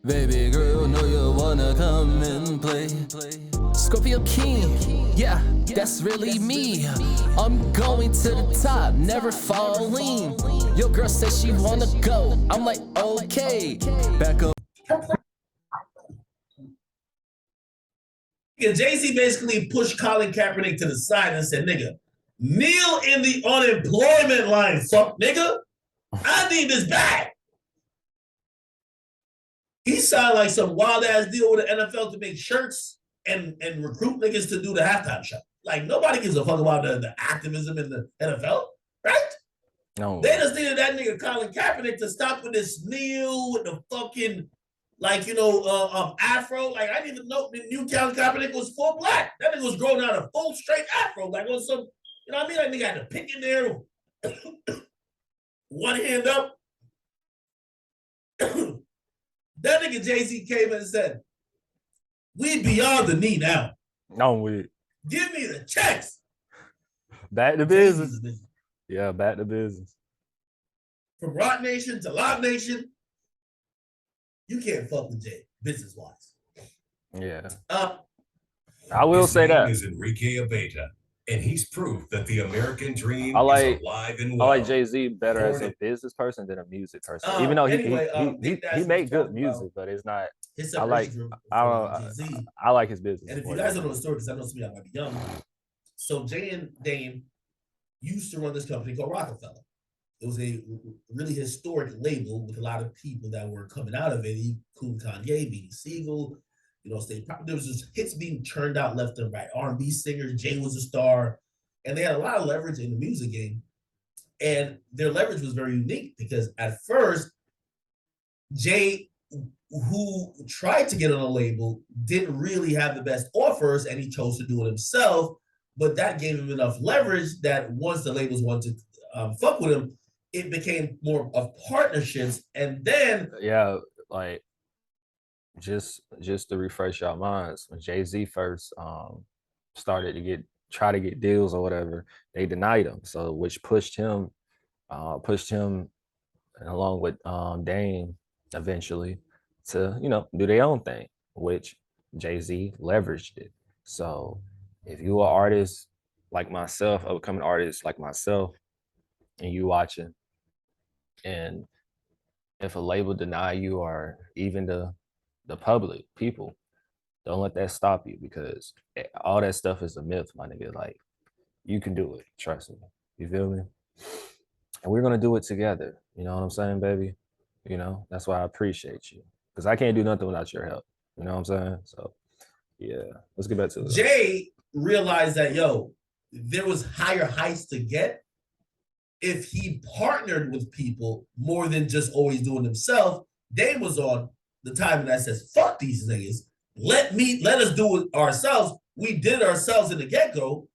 Baby girl, know you wanna come and play. Scorpio King, yeah, that's really me. I'm going to the top, never falling. Your girl says she wanna go, I'm like, okay. Back up. Jay-Z basically pushed Colin Kaepernick to the side and said, nigga, kneel in the unemployment line, fuck nigga. I need this back. He signed like some wild ass deal with the NFL to make shirts and recruit niggas to do the halftime show. Like nobody gives a fuck about the activism in the NFL, right? No. They just needed that nigga Colin Kaepernick to stop with this kneel with the fucking afro. Like I didn't even know the new Colin Kaepernick was full black. That nigga was growing out a full straight afro, like on some, you know what I mean? Like nigga had to pick in there, one hand up. That nigga Jay-Z came and said, we beyond the knee now. No, we give me the checks. Back to business. Yeah, back to business. From Rock Nation to Lock Nation, you can't fuck with Jay business-wise. Yeah. I will say that. His name is Enrique Abeta, and he's proof that the American dream is alive and well. I like Jay-Z better as a business person than a music person. Even though he made good music, but it's not. I like his business. And if you guys don't know the story, because I know some of y'all might be young, so Jay and Dame used to run this company called Rockefeller. It was a really historic label with a lot of people that were coming out of it, including Kanye, Beanie Siegel, there was just hits being churned out left and right. R&B singers, Jay was a star, and they had a lot of leverage in the music game. And their leverage was very unique because at first, Jay, who tried to get on a label, didn't really have the best offers, and he chose to do it himself. But that gave him enough leverage that once the labels wanted to fuck with him, it became more of partnerships. And then just to refresh your minds, when Jay-Z first started to try to get deals or whatever, they denied him. So which pushed him along with Dame eventually to do their own thing, which Jay-Z leveraged it. So if you are an artist like myself, a becoming artist like myself, and you watching, and if a label deny you or even the public, people, don't let that stop you, because all that stuff is a myth, my nigga. Like, you can do it, trust me. You feel me? And we're gonna do it together. You know what I'm saying, baby? That's why I appreciate you, because I can't do nothing without your help. You know what I'm saying? So yeah, let's get back to it. Jay realized that there was higher heights to get if he partnered with people more than just always doing himself. Dame was on the time that says, fuck these niggas. Let us do it ourselves. We did it ourselves in the get-go.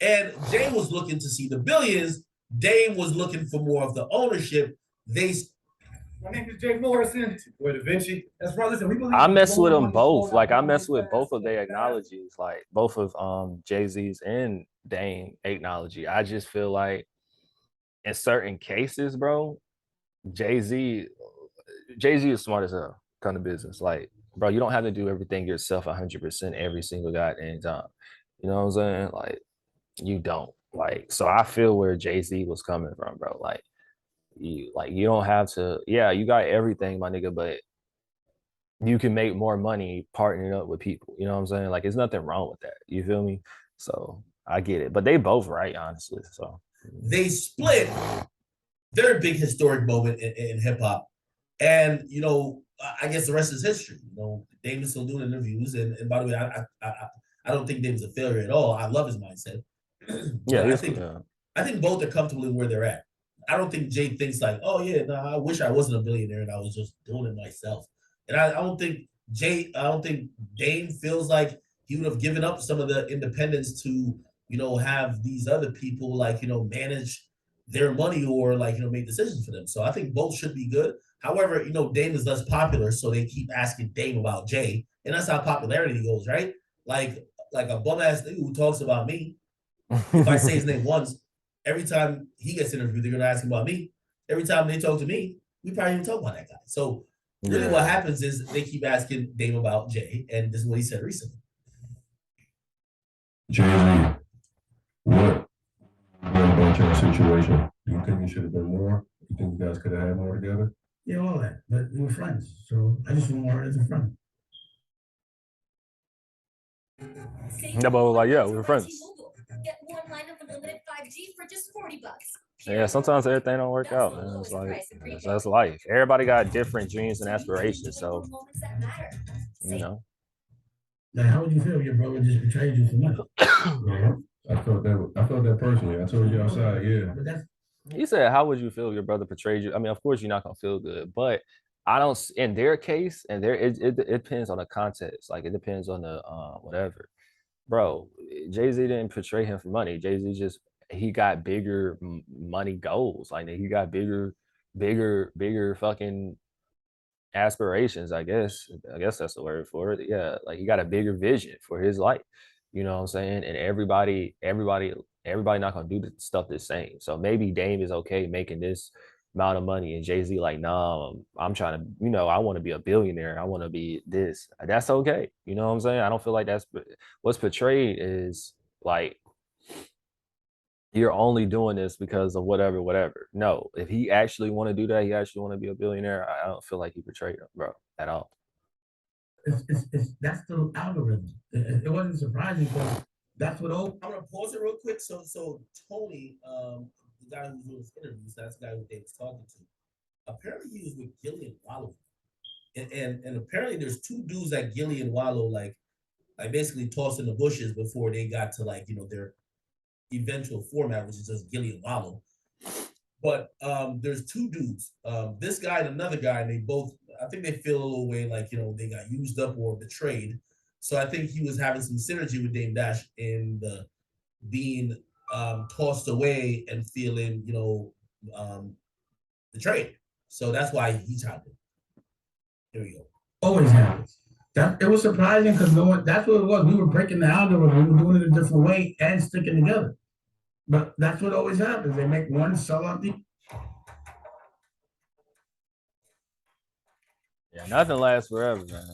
And Jay was looking to see the billions. Dame was looking for more of the ownership. My name is Jay Morrison. Boy, Da Vinci. That's right. Listen, I mess with them both. Like, I mess with both of their acknowledges, like both of Jay-Z's and Dame acknowledge. I just feel like in certain cases, bro, Jay-Z is smart as hell kind of business. Like, bro, you don't have to do everything yourself 100% every single goddamn time. You know what I'm saying? Like, you don't. Like, so I feel where Jay-Z was coming from, bro. Like you don't have to, you got everything, my nigga, but you can make more money partnering up with people. You know what I'm saying? Like, there's nothing wrong with that. You feel me? So I get it. But they both right, honestly. So they split their big historic moment in hip-hop. And I guess the rest is history. Dame is still doing interviews, and by the way, I don't think Dame's a failure at all. I love his mindset. I think both are comfortable in where they're at. I don't think Jay thinks like, oh yeah, no, I wish I wasn't a billionaire and I was just doing it myself. And I don't think Dame feels like he would have given up some of the independence to have these other people manage their money or make decisions for them. So I think both should be good. However, Dame is less popular, so they keep asking Dame about Jay, and that's how popularity goes, right? Like a bum ass nigga who talks about me. If I say his name once, every time he gets interviewed, they're gonna ask him about me. Every time they talk to me, we probably even talk about that guy. So Really, what happens is they keep asking Dame about Jay, and this is what he said recently. Jay-Z, what about your situation? Do you think you should have done more? You think you guys could have had more together? Yeah, all that. But we were friends, so I just want more as a friend. Yeah, but like, yeah, we were friends. Get one line of unlimited 5G for just $40. Yeah, sometimes everything don't work out, man. It's like that's life. Everybody got different dreams and aspirations, so you know. Now, how would you feel if your brother just betrayed you for money? I felt that personally. I told you outside, yeah. But that's, He said, "How would you feel if your brother betrayed you?" I mean, of course, you're not gonna feel good, but I don't. In their case, and it depends on the context. Like it depends on the whatever. Bro, Jay-Z didn't portray him for money. Jay-Z just he got bigger money goals. Like he got bigger fucking aspirations. I guess that's the word for it. Yeah, like he got a bigger vision for his life. You know what I'm saying? And everybody not gonna do the stuff the same. So maybe Dame is okay making this amount of money, and Jay-Z like, nah, I'm trying to, you know, I want to be a billionaire. I want to be this. That's okay. You know what I'm saying? I don't feel like that's what's portrayed is like you're only doing this because of whatever. No, if he actually want to do that, he actually want to be a billionaire. I don't feel like he portrayed him, bro, at all. that's the algorithm. It wasn't surprising because that's what old. I'm gonna pause it real quick. So Tony, the guy who's doing this interviews, that's the guy who Dave was talking to. Apparently he was with Gillian Wallow. And apparently there's two dudes that Gillian Wallow like basically tossed in the bushes before they got to like, you know, their eventual format, which is just Gillian Wallow. But there's two dudes, this guy and another guy, and they both, I think they feel a little way like, you know, they got used up or betrayed. So I think he was having some synergy with Dame Dash in the being tossed away and feeling, you know, betrayed. So that's why he tried it. Here we go. Always happens. It was surprising because no one, that's what it was. We were breaking the algorithm, we were doing it a different way and sticking together. But that's what always happens. They make one sell out the. Yeah, nothing lasts forever, man.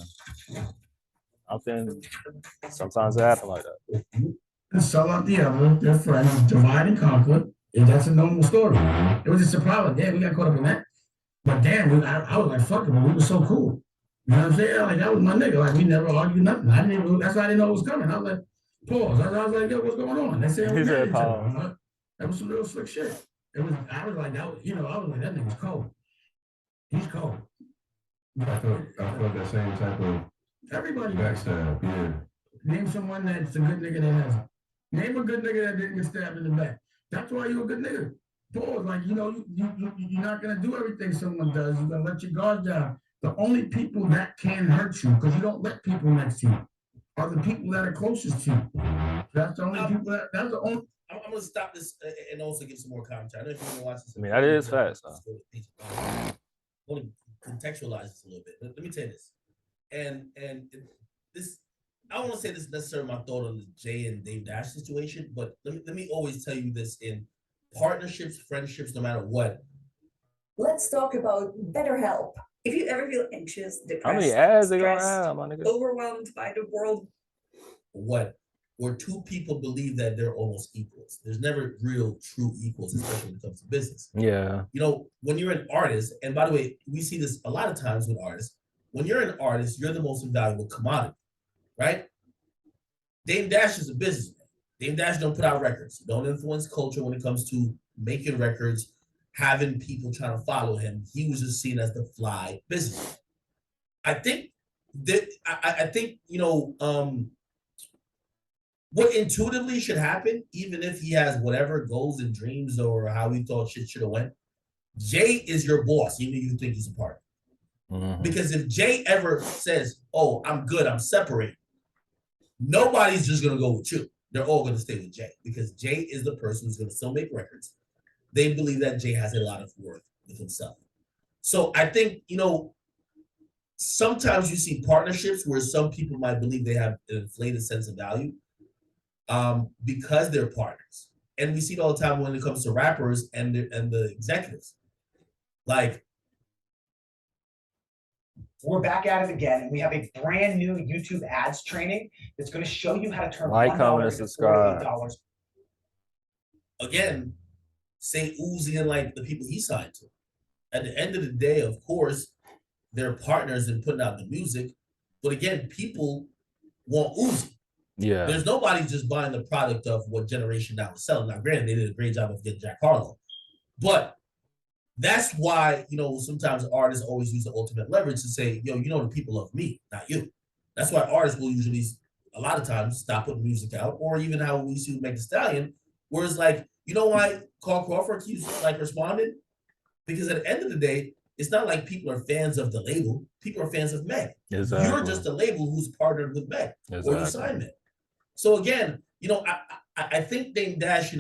Sometimes it happens like that. Sell out the other, their friends, divide and conquer, and that's a normal story. It was just a problem. Damn, we got caught up in that. But damn, I was like, fuck it, we were so cool. You know what I'm saying? Like, that was my nigga. Like, we never argued nothing. That's why I didn't know it was coming. I was like, pause. I was like, yo, what's going on? They said, that was some real slick shit. I was like, that nigga's cold. He's cold. I felt that same type of everybody backstab, yeah. Name someone that's a good nigga that hasn't. Name a good nigga that didn't get stabbed in the back. That's why you're a good nigga. Pause. Like, you know, you're not gonna do everything someone does. You're gonna let your guard down. The only people that can hurt you, because you don't let people next to you, are the people that are closest to you. That's the only people that's the only. I'm gonna stop this and also give some more commentary. I don't know if you want to watch this. I mean, that is fast. I want to contextualize this a little bit. Let me tell you this. And this, I don't want to say this is necessarily my thought on the Jay and Dame Dash situation, but let me always tell you this in partnerships, friendships, no matter what. Let's talk about BetterHelp. If you ever feel anxious, depressed, how many ads they gonna have, my nigga? Overwhelmed by the world. What? Where two people believe that they're almost equals. There's never real true equals, especially when it comes to business. Yeah. You know, when you're an artist, and by the way, we see this a lot of times with artists. When you're an artist, you're the most valuable commodity, right? Dame Dash is a businessman. Dame Dash don't put out records. Don't influence culture when it comes to making records, having people trying to follow him. He was just seen as the fly businessman. I think that I think, you know, what intuitively should happen, even if he has whatever goals and dreams or how he thought shit should have went, Jay is your boss, even if you think he's a partner. Mm-hmm. Because if Jay ever says, oh, I'm good, I'm separated, nobody's just going to go with you. They're all going to stay with Jay because Jay is the person who's going to still make records. They believe that Jay has a lot of worth with himself. So I think, you know, sometimes you see partnerships where some people might believe they have an inflated sense of value because they're partners. And we see it all the time when it comes to rappers and the executives. Like, We're back at it again, and we have a brand new YouTube ads training that's going to show you how to turn like, $1 comment, and into subscribe. $48. Again, say Uzi and like the people he signed to. At the end of the day, of course, they're partners in putting out the music. But again, people want Uzi. Yeah. There's nobody just buying the product of what Generation Now is selling. Now, granted, they did a great job of getting Jack Harlow. But that's why, sometimes artists always use the ultimate leverage to say, the people love me, not you. That's why artists will usually, a lot of times, stop putting music out, or even how we see Meg Thee Stallion, where it's like, you know why Carl Crawford keeps responding? Because at the end of the day, it's not like people are fans of the label. People are fans of Meg. Exactly. You're just a label who's partnered with Meg or you signed Meg. So again, I think Dame Dash,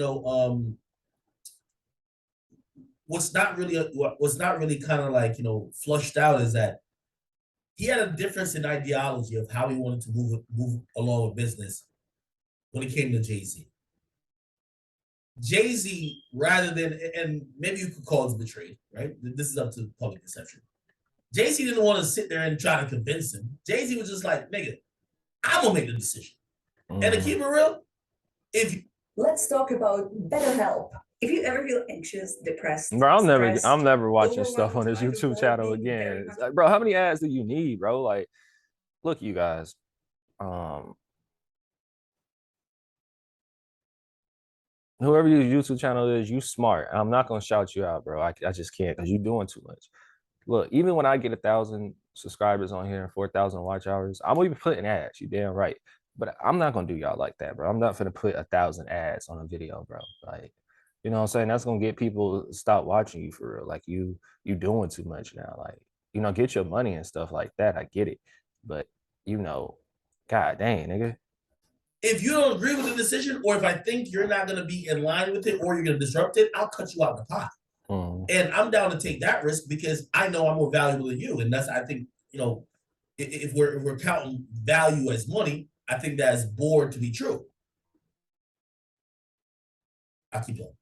what's not really kind of like flushed out is that he had a difference in ideology of how he wanted to move along with business when it came to Jay-Z. Jay-Z, rather than, and maybe you could call it betrayed, right? This is up to public perception. Jay-Z didn't want to sit there and try to convince him. Jay-Z was just like, nigga, I'm gonna make the decision. And to keep it real, let's talk about BetterHelp. If you ever feel anxious, depressed, bro, I'm never watching stuff on his YouTube channel again. It's like, bro, how many ads do you need, bro? Like, look, you guys, whoever your YouTube channel is, you smart. I'm not gonna shout you out, bro. I just can't because you're doing too much. Look, even when I get 1,000 subscribers on here and 4,000 watch hours, I'm gonna be putting ads. You damn right. But I'm not gonna do y'all like that, bro. I'm not gonna put 1,000 ads on a video, bro. Like, you know what I'm saying? That's gonna get people to stop watching you for real. Like you doing too much now. Like, get your money and stuff like that. I get it. But god dang, nigga. If you don't agree with the decision, or if I think you're not gonna be in line with it or you're gonna disrupt it, I'll cut you out of the pot. And I'm down to take that risk because I know I'm more valuable than you. And that's, I think, if we're counting value as money, I think that's born to be true. I'll keep going.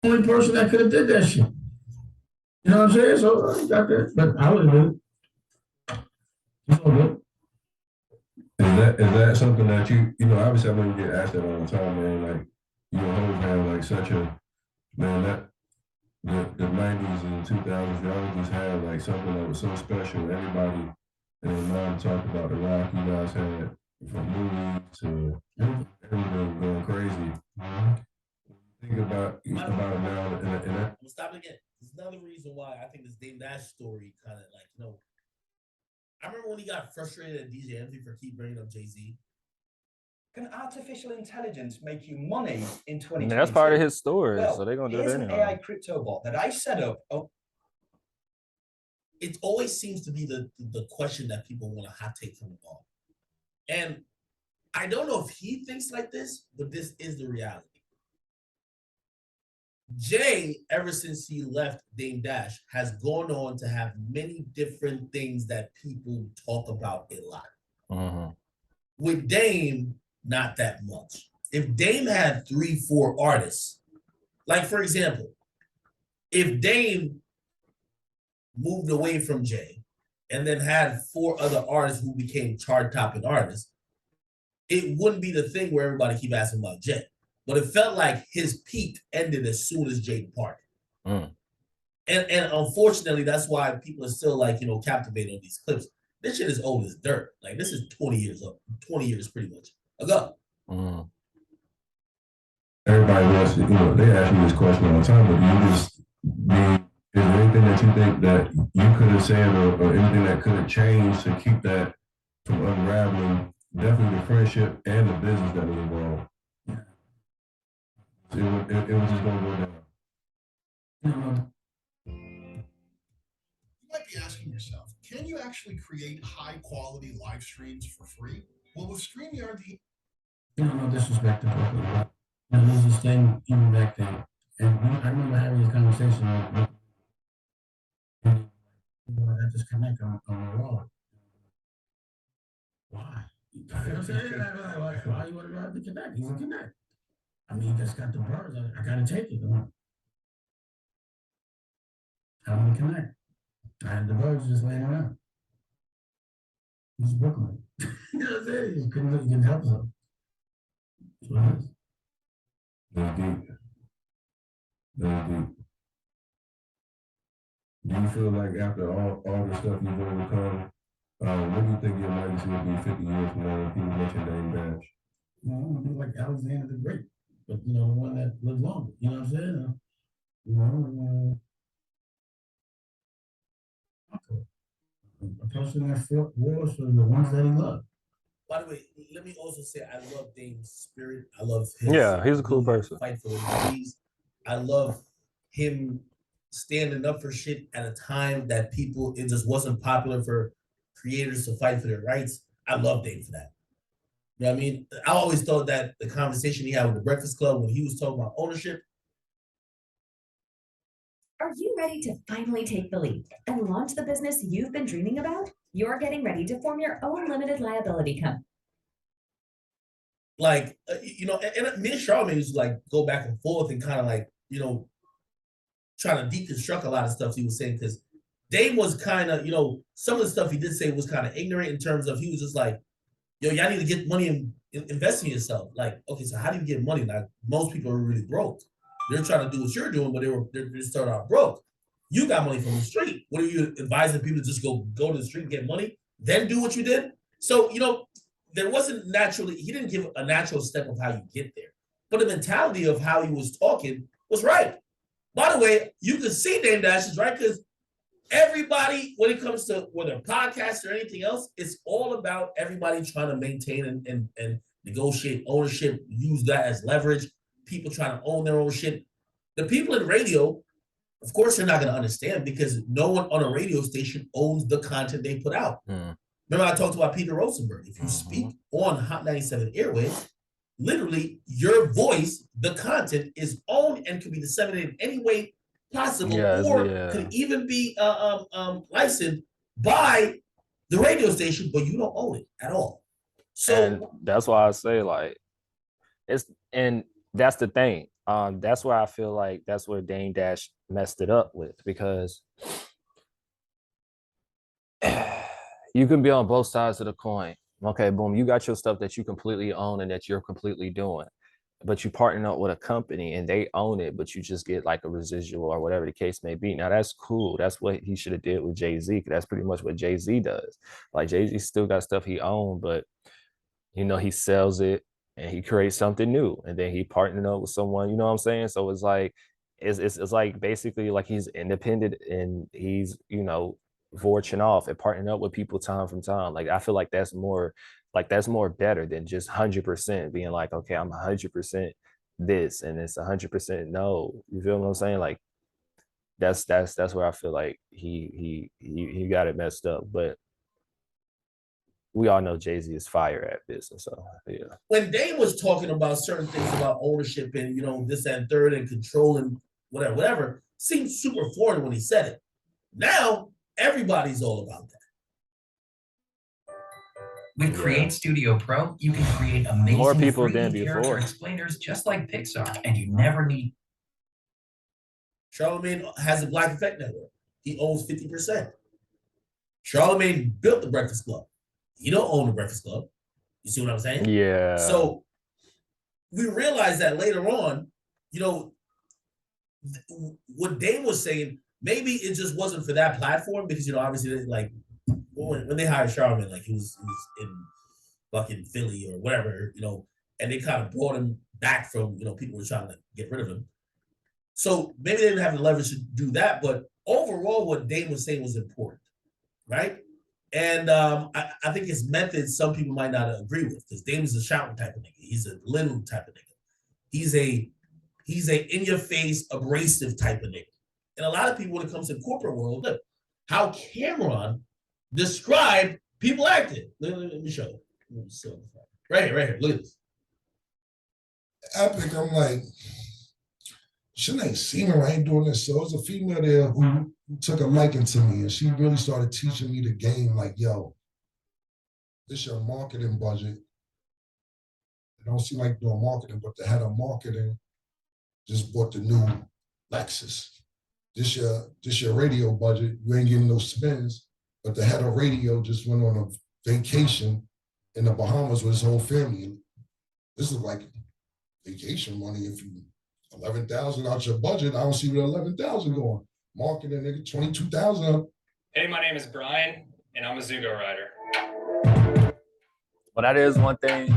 Only person that could have did that shit. You know what I'm saying? So you got that, but I would have did it. It's all good. Is that something that you obviously I know you get asked that all the time, man. Like always have like such a that the 90s and 2000s, they always just had like something that was so special. Everybody and mom talked about the rock you guys had from movies to everything going crazy. Think about it now, and I'm gonna stop it again. There's another reason why I think this Dame Dash story kind of like I remember when he got frustrated at DJ Envy for keep bringing up Jay-Z. Can artificial intelligence make you money in 2020? That's part of his story, well, so they're gonna do it anyway. Here's an AI crypto bot that I set up. It always seems to be the question that people want a hot take from the ball. And I don't know if he thinks like this, but this is the reality. Jay, ever since he left Dame Dash, has gone on to have many different things that people talk about a lot. With Dame, not that much. If Dame had 3-4 artists, like for example, if Dame moved away from Jay and then had 4 other artists who became chart-topping artists, it wouldn't be the thing where everybody keep asking about Jay. But it felt like his peak ended as soon as Jay departed. And unfortunately, that's why people are still captivated on these clips. This shit is old as dirt. Like, this is 20 years old, 20 years pretty much ago. Everybody wants to, they ask me this question all the time, but is there anything that you think that you could have said or anything that could have changed to keep that from unraveling, definitely the friendship and the business that was involved? It was just going to go down. You might be asking yourself, can you actually create high quality live streams for free? Well, with StreamYard, No disrespect to people. There's this thing even back then. And I remember having this conversation with I just connect on the wall. Why? You know what I'm saying? Why you want to have to connect? He's a connect. I mean, he just got the birds. I gotta take it. I want to connect. And the birds just laying around. He's Brooklyn. You know what I'm saying? He couldn't help himself. That's what it is. That's deep. That's deep. Do you feel like after all the stuff you've overcome, what do you think your legacy will be 50 years from now when people mention Dame Dash? I want to be like Alexander the Great, but the one that lives longer. You know what I'm saying? A person that fought wars for the ones that he loved. By the way, let me also say I love Dame's spirit. I love he's a cool person. Fight for his beliefs. I love him standing up for shit at a time that it just wasn't popular for creators to fight for their rights. I love Dame for that. You know what I mean? I always thought that the conversation he had with the Breakfast Club when he was talking about ownership. Are you ready to finally take the leap and launch the business you've been dreaming about? You're getting ready to form your own limited liability company. Like, and me and Charlamagne used to like go back and forth and kind of like, trying to deconstruct a lot of stuff he was saying, because Dame was kind of, some of the stuff he did say was kind of ignorant in terms of he was just like, yo, y'all need to get money and invest in yourself. Like, okay, so how do you get money? Like, most people are really broke. They're trying to do what you're doing, but they're starting out broke. You got money from the street. What are you advising people to just go to the street and get money, then do what you did? So, there wasn't naturally, he didn't give a natural step of how you get there. But the mentality of how he was talking was right. By the way, you can see Dame Dash is right, because everybody, when it comes to whether podcasts or anything else, it's all about everybody trying to maintain and negotiate ownership, use that as leverage, people trying to own their own shit. The people in radio, of course, they're not going to understand because no one on a radio station owns the content they put out. Remember I talked about Peter Rosenberg. If you speak on Hot 97 airwaves, literally your voice, the content is owned and can be disseminated any way possible, could even be licensed by the radio station, but you don't own it at all. So and that's why I say like that's the thing. That's why I feel like that's where Dame Dash messed it up with, because you can be on both sides of the coin. Okay, boom, you got your stuff that you completely own and that you're completely doing, but you partner up with a company and they own it, but you just get like a residual or whatever the case may be. Now that's cool. That's what he should have did with Jay-Z, because that's pretty much what Jay-Z does. Like Jay-Z still got stuff he owned, but he sells it and he creates something new, and then he partnered up with someone, you know what I'm saying? So it's like it's like basically like he's independent and he's fortune off and partnering up with people time from time. Like I feel like that's more better than just 100% being like, okay, I'm 100% this and it's 100% no. You feel what I'm saying? Like that's where I feel like he got it messed up. But we all know Jay-Z is fire at business. So yeah. When Dame was talking about certain things about ownership and this and third and control and whatever, seemed super foreign when he said it. Now everybody's all about that. With Create Studio Pro, you can create amazing more people than character before explainers just like Pixar, and you never need. Charlamagne has a Black Effect Network. He owns 50%. Charlamagne built the Breakfast Club. He don't own the Breakfast Club. You see what I'm saying? Yeah. So we realized that later on, what Dame was saying, maybe it just wasn't for that platform because, obviously, like, when they hired Charlamagne, like, he was in fucking Philly or whatever, and they kind of brought him back from, people were trying to get rid of him. So maybe they didn't have the leverage to do that, but overall, what Dame was saying was important, right? And I think his methods, some people might not agree with, because Dame is a shouting type of nigga. He's a little type of nigga. He's a in-your-face, abrasive type of nigga. And a lot of people, when it comes to the corporate world, look how Cameron described people acting. Let me show you. Right here. Look at this. Epic, I'm like, shouldn't I seen her? I ain't doing this. So it was a female there who took a liking to me, and she really started teaching me the game. Like, yo, this your marketing budget. It don't seem like doing marketing, but the head of marketing just bought the new Lexus. this your radio budget. You ain't getting no spins. But the head of radio just went on a vacation in the Bahamas with his whole family. This is like vacation money. If you 11,000 out your budget, I don't see where 11,000 going. Marketing, nigga, 22,000 up. Hey, my name is Brian, and I'm a Zugo rider. But that is one thing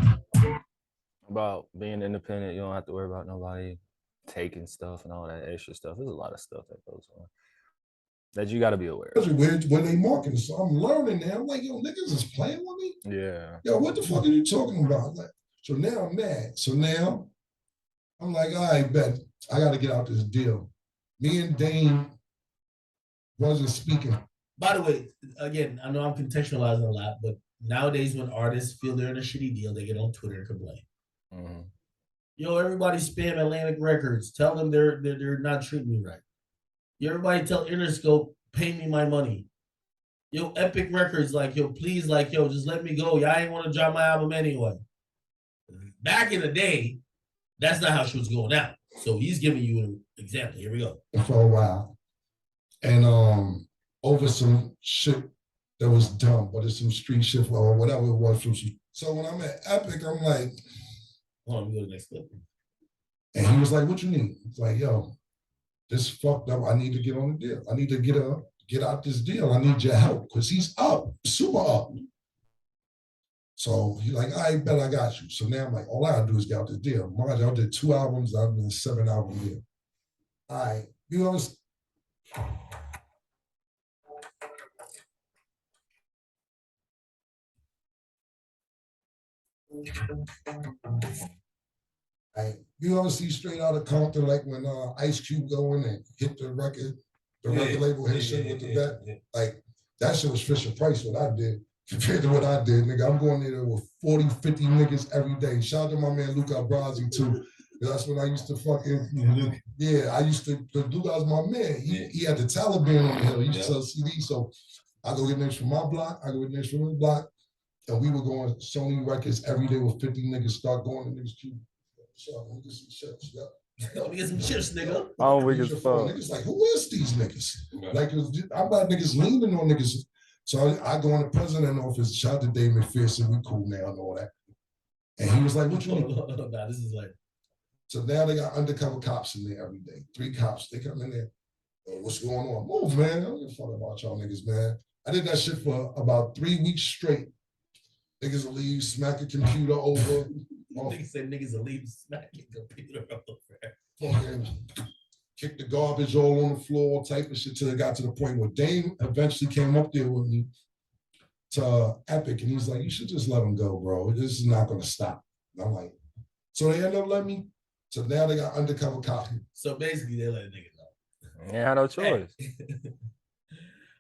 about being independent. You don't have to worry about nobody taking stuff and all that extra stuff. There's a lot of stuff that goes on that you got to be aware of. When they marketing, so I'm learning now. I'm like, yo, niggas is playing with me. Yeah. Yo, what the fuck are you talking about? Like, so now I'm mad. So now I'm like, all right, bet I got to get out this deal. Me and Dane wasn't speaking. By the way, again, I know I'm contextualizing a lot, but nowadays when artists feel they're in a shitty deal, they get on Twitter and complain. Mm-hmm. Yo, everybody spam Atlantic Records. Tell them they're not treating me right. Yo, everybody tell Interscope, pay me my money. Yo, Epic Records, like, yo, please, like, yo, just let me go. Y'all ain't want to drop my album anyway. Back in the day, that's not how shit was going out. So he's giving you an example. Here we go. For a while. And over some shit that was dumb, but it's some street shit or whatever it was. So when I'm at Epic, I'm like, hold on, let me go to the next clip. And he was like, what you need? It's like, yo, this fucked up. I need to get on the deal. I need to get out this deal. I need your help because he's up, super up. So he's like, I bet I got you. So now I'm like, all I gotta do is get out this deal. Mind you, I did 2 albums, I've been 7-album deal. All right, you know, you ever see Straight Outta Compton, like when Ice Cube go in and hit the record label hit shit with the bet? Like, that shit was Fisher Price, what I did, compared to what I did, nigga. I'm going there with 40, 50 niggas every day. Shout out to my man Luca Brasi, too. That's when I used to fucking, Luca was my man. He had the Taliban on the hill. He used to sell CDs. So I go get niggas from my block, I go get niggas from his block, and we were going Sony Records every day with 50 niggas, start going to niggas too. So let me get some chips, Let me get some chips, nigga. Oh, we just niggas like, who is these niggas? Like, I'm about niggas leaning on niggas. So I go in the president office, shout out to Dave McPherson, we cool now and all that. And he was like, what you need? Nah, this is like. So now they got undercover cops in there every day. 3 cops, they come in there. Oh, what's going on? Move, man. I don't give a fuck about y'all niggas, man. I did that shit for about 3 weeks straight. Niggas will leave, smack a computer over. Niggas said niggas will leave, smack a computer over. Fucking kick the garbage all on the floor, type of shit, till it got to the point where Dame eventually came up there with me to Epic, and he's like, you should just let him go, bro. This is not going to stop. And I'm like, so they ended up letting me. So now they got undercover cops. So basically, they let a nigga know. Yeah, no choice.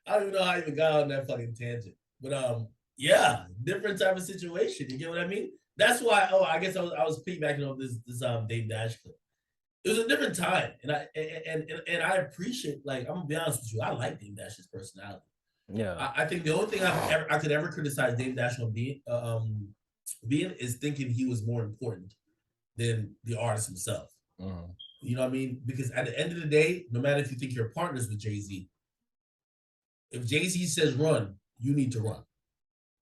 I don't even know how I even got on that fucking tangent. But yeah, different type of situation. You get what I mean? That's why. Oh, I guess I was piggybacking on this Dame Dash clip. It was a different time, and I appreciate. Like, I'm gonna be honest with you, I like Dame Dash's personality. Yeah, I think the only thing I could ever criticize Dame Dash on being is thinking he was more important than the artist himself. Mm-hmm. You know what I mean? Because at the end of the day, no matter if you think you're partners with Jay-Z, if Jay-Z says run, you need to run.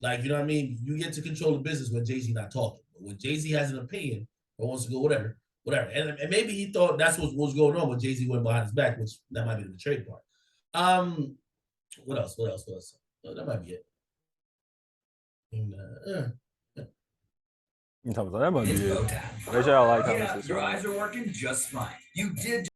Like, you know what I mean? You get to control the business when Jay-Z not talking. But when Jay-Z has an opinion or wants to go whatever. And maybe he thought that's what was going on when Jay-Z went behind his back, which that might be the trade part. What else? That might be it. You talking about that might be it. Make sure y'all like, comment, subscribe. Your eyes are working just fine. You did.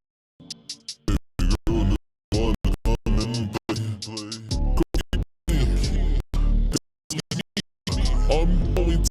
I'm going